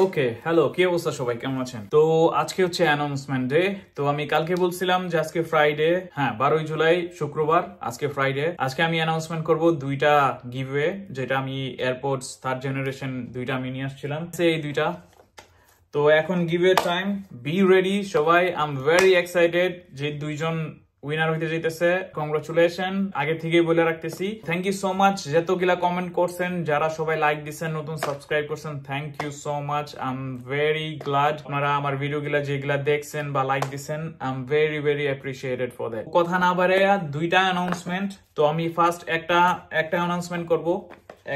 Okay hello, কি অবস্থা সবাই, কেমন আছেন? তো আজকে হচ্ছে অ্যানাউন্সমেন্ট ডে। তো আমি কালকে বলছিলাম যে আজকে ফ্রাইডে, হ্যাঁ 12 জুলাই শুক্রবার, আজকে ফ্রাইডে। আজকে আমি অ্যানাউন্সমেন্ট করব দুইটা গিভওয়ে, যেটা আমি এয়ারপোর্টস থার্ড জেনারেশন দুইটা আমি নিয়ে আসছিলাম, এই দুইটা। তো এখন গিভওয়ে টাইম, বি রেডি সবাই। আই এম ভেরি এক্সাইটেড যে দুইজন উইনার হইতে যাইতেছে। কংগ্রাচুলেশন, আগে থেকেই বলে রাখতেছি। থ্যাংক ইউ সো মাচ যতগুলা কমেন্ট করছেন, যারা সবাই লাইক দিচ্ছেন, নতুন সাবস্ক্রাইব করছেন, thank you so much. I am very glad আপনারা আমার ভিডিওগুলা যেগুলা দেখছেন বা লাইক দিচ্ছেন, I am very very appreciated for that. কথা না বাড়াইয়া দুইটা অ্যানাউন্সমেন্ট। তো আমি ফার্স্ট একটা অ্যানাউন্সমেন্ট করব,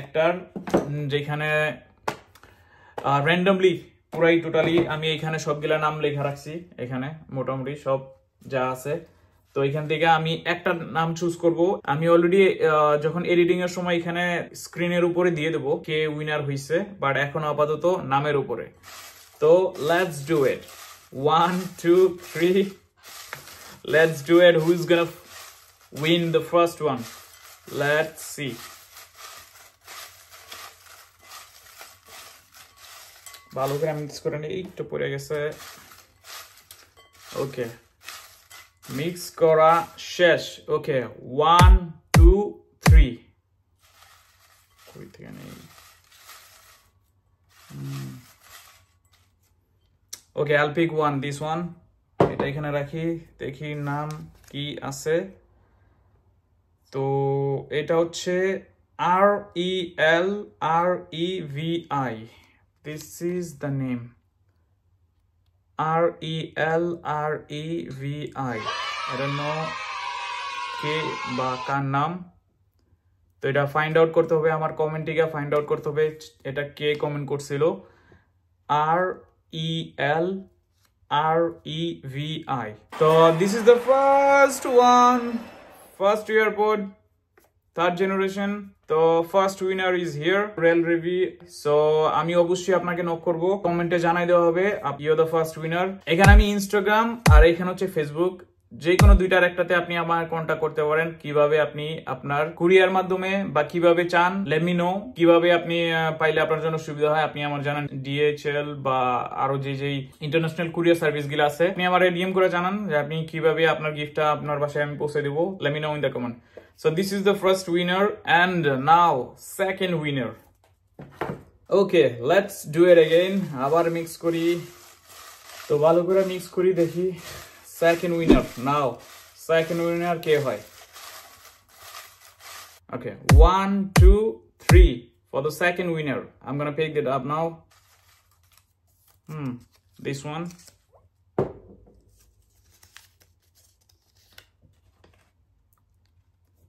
একটার যেখানে র্যান্ডমলি পুরাই টোটালি আমি এখানে সবগুলা নাম লেখা রাখছি, এখানে মোটামুটি সব যা আছে। তো এখান থেকে আমি একটা নাম চুজ করব। আমি অলরেডি যখন এডিটিং এর সময় এখানে স্ক্রিনের উপরে দিয়ে দেবো কে উইনার হইছে, বাট এখন আপাতত নামের উপরে। তো let's do it, 1 2 3, let's do it. Who is gonna win the first one? Let's see. ভালো করে মিক্স করে নিই, একটু পড়ে গেছে। ওকে, মিক্স করা শেষ। ওকে, 1 2 3। কই থেকে নেই? ওকে, I'll pick one, this one. এটা এখানে রাখি, দেখি নাম কি আছে। তো এটা হচ্ছে RELREVI. This is the name. RELREVI. I don't know কে বা কার নাম। তো এটা ফাইন্ড আউট করতে হবে, আমার কমেন্টে ফাইন্ড আউট করতে হবে এটা কে কমেন্ট করছিল। RELREVI. তো this is the first one, first airport third generation. তো first winner is here, Rel Revi. So আমি অবশ্যই আপনাকে নক করবো, কমেন্টে জানাই দেওয়া হবে you are the first winner. এখানে আমি ইনস্টাগ্রাম আর এখানে হচ্ছে ফেসবুক, যে কোনো দুইটার একটাতে আপনি আমার কন্ট্যাক্ট করতে পারেন। কিভাবে আপনি আপনার কুরিয়ার মাধ্যমে বা কিভাবে চান লেট মি নো, কিভাবে আপনি পাইলে আপনার জন্য সুবিধা হয় আপনি আমার জানান। DHL বা আরো যেই ইন্টারন্যাশনাল কুরিয়ার সার্ভিস গুলো আছে, আপনি আমার ডিএম করে জানান যে আপনি কিভাবে আপনার গিফটটা আপনার বাসায় আমি পৌঁছে দেবো। Let me no in the comment. So this is the first winner, and now second winner. Okay, let's do it again. আবার মিক্স করি, তো ভালো করে মিক্স করি, দেখি second winner. Now second winner কে হয়? Okay, 1 2 3 for the second winner. I'm gonna pick it up now. This one.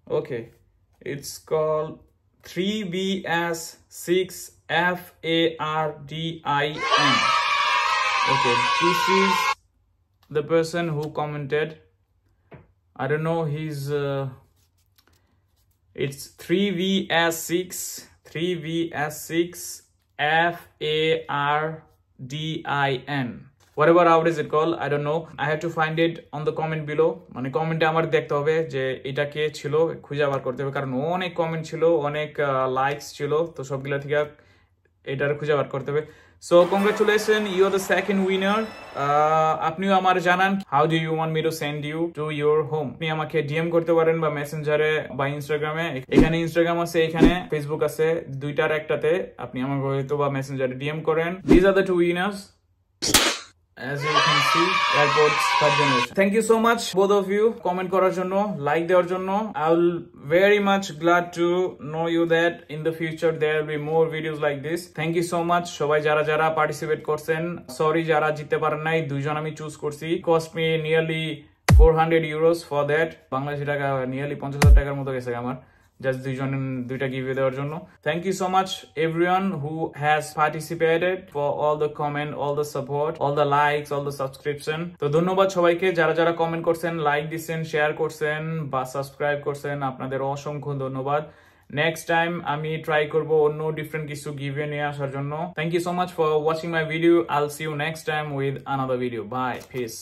Okay, it's called 3BS6FARDIN. Okay, this is the person who commented. I don't know his it's 3BS6FARDIN. Whatever out is it called, I don't know. I have to find it on the comment below. মানে কমেন্টে আমার দেখতে হবে যে এটা কে ছিল, খুঁজে বার করতে হবে, কারণ অনেক কমেন্ট ছিল, অনেক লাইকস ছিল, তো সবগুলা থেকে এটার খুঁজে বার করতে হবে। So congratulation, you are the second winner. আপনিও আমার জানান how do you want me to send you to your home. আপনি আমাকে ডিএম করতে পারেন বা মেসেঞ্জারে বা ইনস্টাগ্রামে। এখানে ইনস্টাগ্রাম আছে, এখানে ফেসবুক আছে, দুইটার একটাতে আপনি আমাকে হয়তো বা মেসেঞ্জারে ডিএম করেন। This are the two winners. As you can see, airports third generation. Thank you so much both of you comment করার জন্য, লাইক দেওয়ার জন্য. I will very much glad to know you that in the future there will be more videos like this. Thank you so much সবাই যারা participate করছেন। Sorry যারা জিততে পারেন নাই, দুইজন আমি চুজ করছি। cost me nearly 400 euros for that. Bangladeshi টাকা নিয়ারলি 50,000 টাকার মতো গেছে আমার, জাস্ট দুইটা গিভওয়ে দেওয়ার জন্য। Thank you so much everyone who has participated, for all the comment, all the support, all the likes, all the subscription. তো ধন্যবাদ সবাইকে যারা কমেন্ট করছেন, লাইক দিচ্ছেন, শেয়ার করছেন বা সাবস্ক্রাইব করছেন, আপনাদের অসংখ্য ধন্যবাদ। নেক্সট টাইম আমি ট্রাই করব অন্য ডিফারেন্ট কিছু গিভওয়ে নিয়ে আসার জন্য। Thank you so much for watching my video. I'll see you next time with another video. Bye, piece.